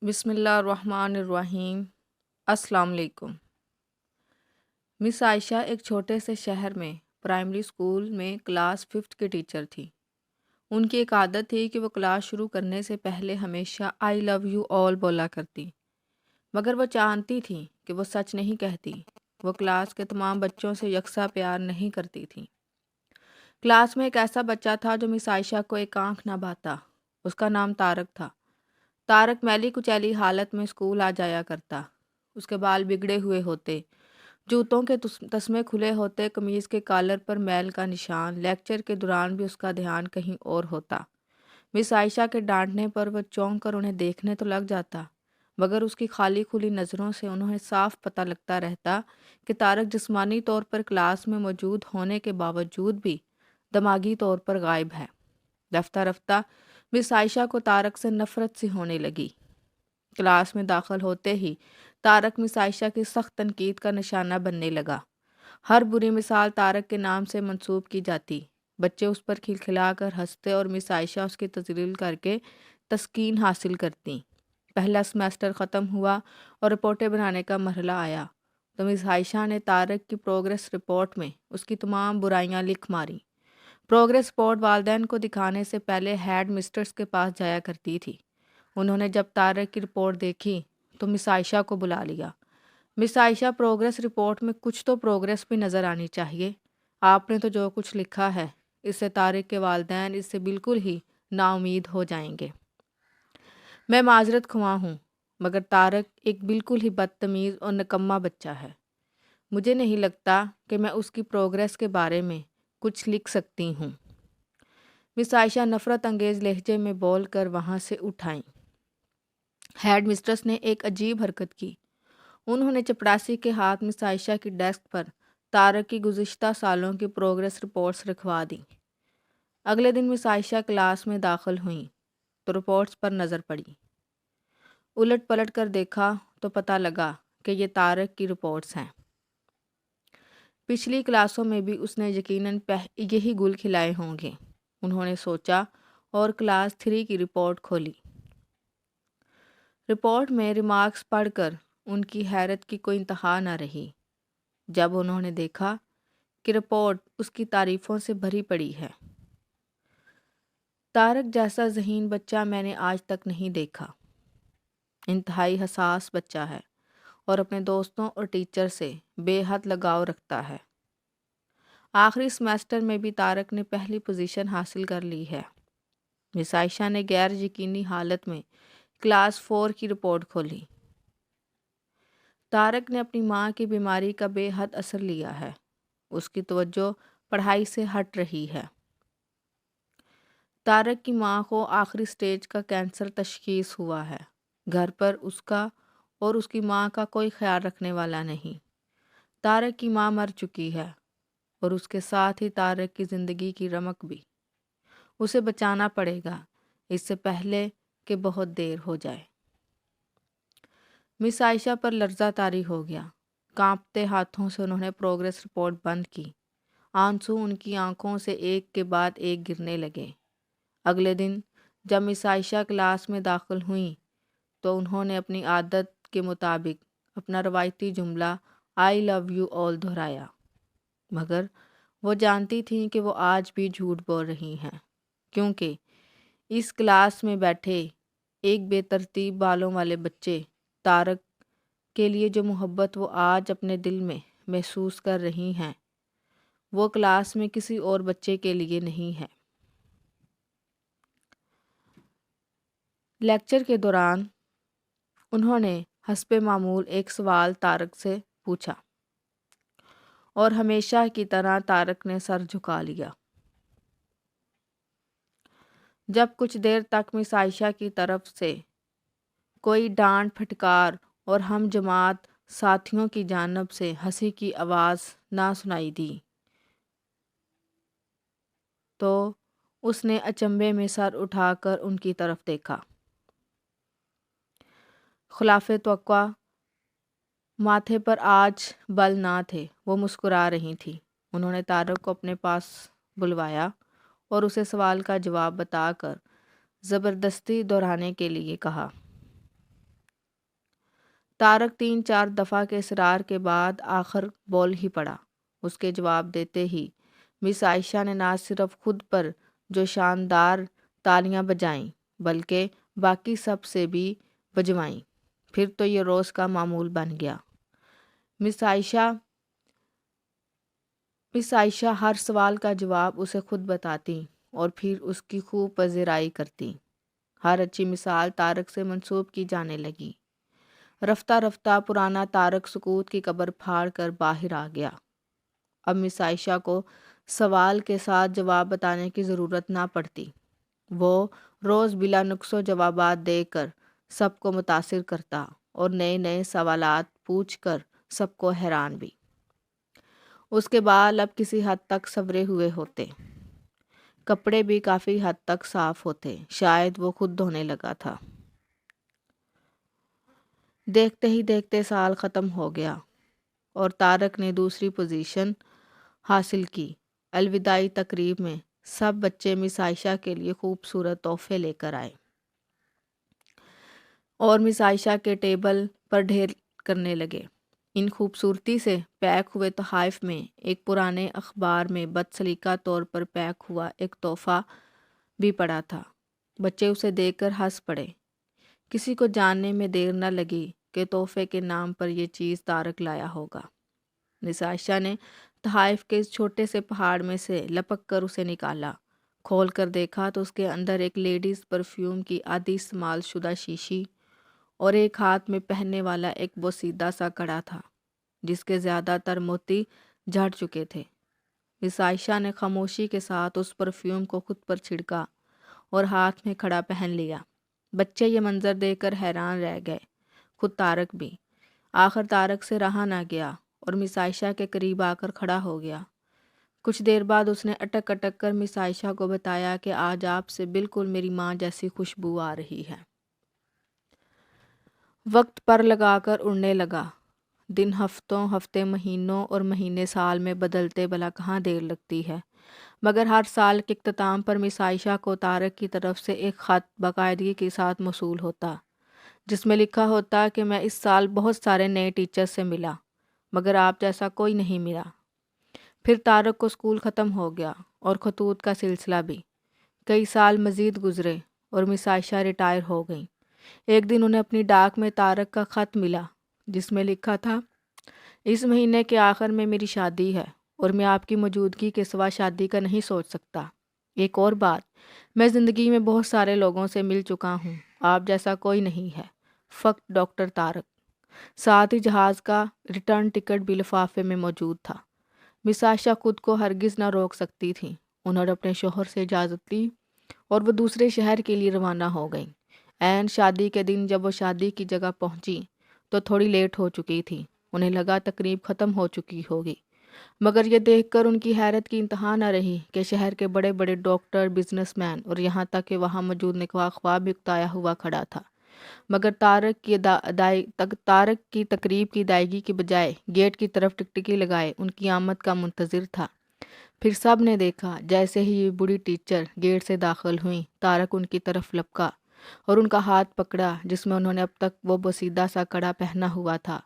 بسم اللہ الرحمن الرحیم۔ السلام علیکم۔ مس عائشہ ایک چھوٹے سے شہر میں پرائمری اسکول میں کلاس 5 کی ٹیچر تھی۔ ان کی ایک عادت تھی کہ وہ کلاس شروع کرنے سے پہلے ہمیشہ آئی لو یو آل بولا کرتی، مگر وہ جانتی تھی کہ وہ سچ نہیں کہتی۔ وہ کلاس کے تمام بچوں سے یکساں پیار نہیں کرتی تھی۔ کلاس میں ایک ایسا بچہ تھا جو مس عائشہ کو ایک آنکھ نہ بھاتا۔ اس کا نام طارق تھا۔ طارق میلی کچیلی حالت میں اسکول آ جایا کرتا۔ اس کے بال بگڑے ہوئے ہوتے، جوتوں کے تسمے کھلے ہوتے، قمیض کے کالر پر میل کا نشان۔ لیکچر کے دوران بھی اس کا دھیان کہیں اور ہوتا۔ مس عائشہ کے ڈانٹنے پر وہ چونک کر انہیں دیکھنے تو لگ جاتا، مگر اس کی خالی کھلی نظروں سے انہیں صاف پتہ لگتا رہتا کہ طارق جسمانی طور پر کلاس میں موجود ہونے کے باوجود بھی دماغی طور پر غائب ہے۔ رفتہ رفتہ مس عائشہ کو طارق سے نفرت سی ہونے لگی۔ کلاس میں داخل ہوتے ہی طارق مس عائشہ کی سخت تنقید کا نشانہ بننے لگا۔ ہر بری مثال طارق کے نام سے منسوب کی جاتی۔ بچے اس پر کھلکھلا کر ہنستے اور مس عائشہ اس کی تذلیل کر کے تسکین حاصل کرتی۔ پہلا سیمیسٹر ختم ہوا اور رپورٹیں بنانے کا مرحلہ آیا تو مس عائشہ نے طارق کی پروگریس رپورٹ میں اس کی تمام برائیاں لکھ ماریں۔ پروگریس رپورٹ والدین کو دکھانے سے پہلے ہیڈ مسٹرز کے پاس جایا کرتی تھی۔ انہوں نے جب طارق کی رپورٹ دیکھی تو مس عائشہ کو بلا لیا۔ مس عائشہ، پروگریس رپورٹ میں کچھ تو پروگریس بھی نظر آنی چاہیے۔ آپ نے تو جو کچھ لکھا ہے اس سے طارق کے والدین اس سے بالکل ہی نا امید ہو جائیں گے۔ میں معذرت خواہ ہوں، مگر طارق ایک بالکل ہی بدتمیز اور نکما بچہ ہے۔ مجھے نہیں لگتا کہ میں اس کی پروگریس کے بارے میں کچھ لکھ سکتی ہوں۔ مس عائشہ نفرت انگیز لہجے میں بول کر وہاں سے اٹھ آئیں۔ ہیڈ مسٹرس نے ایک عجیب حرکت کی۔ انہوں نے چپڑاسی کے ہاتھ مس عائشہ کی ڈیسک پر طارق کی گزشتہ سالوں کی پروگریس رپورٹس رکھوا دیں۔ اگلے دن مس عائشہ کلاس میں داخل ہوئیں تو رپورٹس پر نظر پڑی۔ الٹ پلٹ کر دیکھا تو پتہ لگا کہ یہ طارق کی رپورٹس ہیں۔ پچھلی کلاسوں میں بھی اس نے یقیناً یہی گل کھلائے ہوں گے، انہوں نے سوچا اور کلاس 3 کی رپورٹ کھولی۔ رپورٹ میں ریمارکس پڑھ کر ان کی حیرت کی کوئی انتہا نہ رہی جب انہوں نے دیکھا کہ رپورٹ اس کی تعریفوں سے بھری پڑی ہے۔ طارق جیسا ذہین بچہ میں نے آج تک نہیں دیکھا۔ انتہائی حساس بچہ ہے اور اپنے دوستوں اور ٹیچر سے بے حد لگاؤ رکھتا ہے۔ آخری سیمیسٹر میں بھی طارق نے پہلی پوزیشن حاصل کر لی ہے۔ مس عائشہ نے غیر یقینی حالت میں کلاس 4 کی رپورٹ کھولی۔ طارق نے اپنی ماں کی بیماری کا بے حد اثر لیا ہے۔ اس کی توجہ پڑھائی سے ہٹ رہی ہے۔ طارق کی ماں کو آخری سٹیج کا کینسر تشخیص ہوا ہے۔ گھر پر اس کا اور اس کی ماں کا کوئی خیال رکھنے والا نہیں۔ طارق کی ماں مر چکی ہے اور اس کے ساتھ ہی طارق کی زندگی کی رمق بھی۔ اسے بچانا پڑے گا اس سے پہلے کہ بہت دیر ہو جائے۔ مس عائشہ پر لرزہ طاری ہو گیا۔ کانپتے ہاتھوں سے انہوں نے پروگریس رپورٹ بند کی۔ آنسو ان کی آنکھوں سے ایک کے بعد ایک گرنے لگے۔ اگلے دن جب مس عائشہ کلاس میں داخل ہوئیں تو انہوں نے اپنی عادت کے مطابق اپنا روایتی جملہ آئی لو یو آل دہرایا، مگر وہ جانتی تھیں کہ وہ آج بھی جھوٹ بول رہی ہیں، کیونکہ اس کلاس میں بیٹھے ایک بے ترتیب بالوں والے بچے طارق کے لیے جو محبت وہ آج اپنے دل میں محسوس کر رہی ہیں وہ کلاس میں کسی اور بچے کے لیے نہیں ہے۔ لیکچر کے دوران انہوں نے حسب معمول ایک سوال طارق سے پوچھا اور ہمیشہ کی طرح طارق نے سر جھکا لیا۔ جب کچھ دیر تک مس عائشہ کی طرف سے کوئی ڈانٹ پھٹکار اور ہم جماعت ساتھیوں کی جانب سے ہنسی کی آواز نہ سنائی دی تو اس نے اچنبھے میں سر اٹھا کر ان کی طرف دیکھا۔ خلاف توقع ماتھے پر آج بل نہ تھے، وہ مسکرا رہی تھی۔ انہوں نے طارق کو اپنے پاس بلوایا اور اسے سوال کا جواب بتا کر زبردستی دہرانے کے لیے کہا۔ طارق 3-4 دفعہ کے اصرار کے بعد آخر بول ہی پڑا۔ اس کے جواب دیتے ہی مس عائشہ نے نہ صرف خود پر جو شاندار تالیاں بجائیں بلکہ باقی سب سے بھی بجوائیں۔ پھر تو یہ روز کا معمول بن گیا۔ مس عائشہ ہر سوال کا جواب اسے خود بتاتی اور پھر اس کی خوب پذیرائی کرتی۔ ہر اچھی مثال طارق سے منسوب کی جانے لگی۔ رفتہ رفتہ پرانا طارق سکوت کی قبر پھاڑ کر باہر آ گیا۔ اب مس عائشہ کو سوال کے ساتھ جواب بتانے کی ضرورت نہ پڑتی۔ وہ روز بلا نقص و جوابات دے کر سب کو متاثر کرتا اور نئے نئے سوالات پوچھ کر سب کو حیران بھی۔ اس کے بال اب کسی حد تک سنورے ہوئے ہوتے، کپڑے بھی کافی حد تک صاف ہوتے، شاید وہ خود دھونے لگا تھا۔ دیکھتے ہی دیکھتے سال ختم ہو گیا اور طارق نے دوسری پوزیشن حاصل کی۔ الوداعی تقریب میں سب بچے مس عائشہ کے لیے خوبصورت تحفے لے کر آئے اور مس عائشہ کے ٹیبل پر ڈھیر کرنے لگے۔ ان خوبصورتی سے پیک ہوئے تحائف میں ایک پرانے اخبار میں بد سلیقہ طور پر پیک ہوا ایک تحفہ بھی پڑا تھا۔ بچے اسے دیکھ کر ہنس پڑے۔ کسی کو جاننے میں دیر نہ لگی کہ تحفے کے نام پر یہ چیز طارق لایا ہوگا۔ مس عائشہ نے تحائف کے اس چھوٹے سے پہاڑ میں سے لپک کر اسے نکالا۔ کھول کر دیکھا تو اس کے اندر ایک لیڈیز پرفیوم کی آدھی استعمال شدہ شیشی اور ایک ہاتھ میں پہننے والا ایک بوسیدہ سا کڑا تھا جس کے زیادہ تر موتی جھڑ چکے تھے۔ مس عائشہ نے خاموشی کے ساتھ اس پرفیوم کو خود پر چھڑکا اور ہاتھ میں کھڑا پہن لیا۔ بچے یہ منظر دیکھ کر حیران رہ گئے، خود طارق بھی۔ آخر طارق سے رہا نہ گیا اور مس عائشہ کے قریب آ کر کھڑا ہو گیا۔ کچھ دیر بعد اس نے اٹک اٹک کر مس عائشہ کو بتایا کہ آج آپ سے بالکل میری ماں جیسی خوشبو آ رہی ہے۔ وقت پر لگا کر اڑنے لگا۔ دن ہفتوں، ہفتے مہینوں اور مہینے سال میں بدلتے بھلا کہاں دیر لگتی ہے، مگر ہر سال کے اختتام پر مس عائشہ کو طارق کی طرف سے ایک خط باقاعدگی کے ساتھ موصول ہوتا جس میں لکھا ہوتا کہ میں اس سال بہت سارے نئے ٹیچر سے ملا مگر آپ جیسا کوئی نہیں ملا۔ پھر طارق کو اسکول ختم ہو گیا اور خطوط کا سلسلہ بھی۔ کئی سال مزید گزرے اور مس عائشہ ریٹائر ہو گئیں۔ ایک دن انہیں اپنی ڈاک میں طارق کا خط ملا جس میں لکھا تھا، اس مہینے کے آخر میں میری شادی ہے اور میں آپ کی موجودگی کے سوا شادی کا نہیں سوچ سکتا۔ ایک اور بات، میں زندگی میں بہت سارے لوگوں سے مل چکا ہوں، آپ جیسا کوئی نہیں ہے، فقط ڈاکٹر طارق۔ ساتھ ہی جہاز کا ریٹرن ٹکٹ بھی لفافے میں موجود تھا۔ مس عائشہ خود کو ہرگز نہ روک سکتی تھیں۔ انہوں نے اپنے شوہر سے اجازت لی اور وہ دوسرے شہر کے لیے روانہ ہو گئیں۔ عین شادی کے دن جب وہ شادی کی جگہ پہنچی تو تھوڑی لیٹ ہو چکی تھی۔ انہیں لگا تقریب ختم ہو چکی ہوگی، مگر یہ دیکھ کر ان کی حیرت کی انتہا نہ رہی کہ شہر کے بڑے بڑے ڈاکٹر، بزنس مین اور یہاں تک کہ وہاں موجود نکاح خواہ بھی اکتایا ہوا کھڑا تھا، مگر طارق کی تقریب کی ادائیگی کی بجائے گیٹ کی طرف ٹکٹکی لگائے ان کی آمد کا منتظر تھا۔ پھر سب نے دیکھا جیسے ہی یہ بوڑھی ٹیچر گیٹ سے داخل ہوئیں، طارق ان کی طرف لپکا اور ان کا ہاتھ پکڑا جس میں انہوں نے اب تک وہ بوسیدہ سا کڑا پہنا ہوا تھا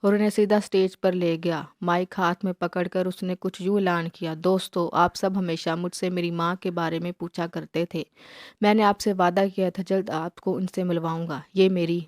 اور انہیں سیدھا سٹیج پر لے گیا۔ مائک ہاتھ میں پکڑ کر اس نے کچھ یوں اعلان کیا، دوستو، آپ سب ہمیشہ مجھ سے میری ماں کے بارے میں پوچھا کرتے تھے، میں نے آپ سے وعدہ کیا تھا جلد آپ کو ان سے ملواؤں گا، یہ میری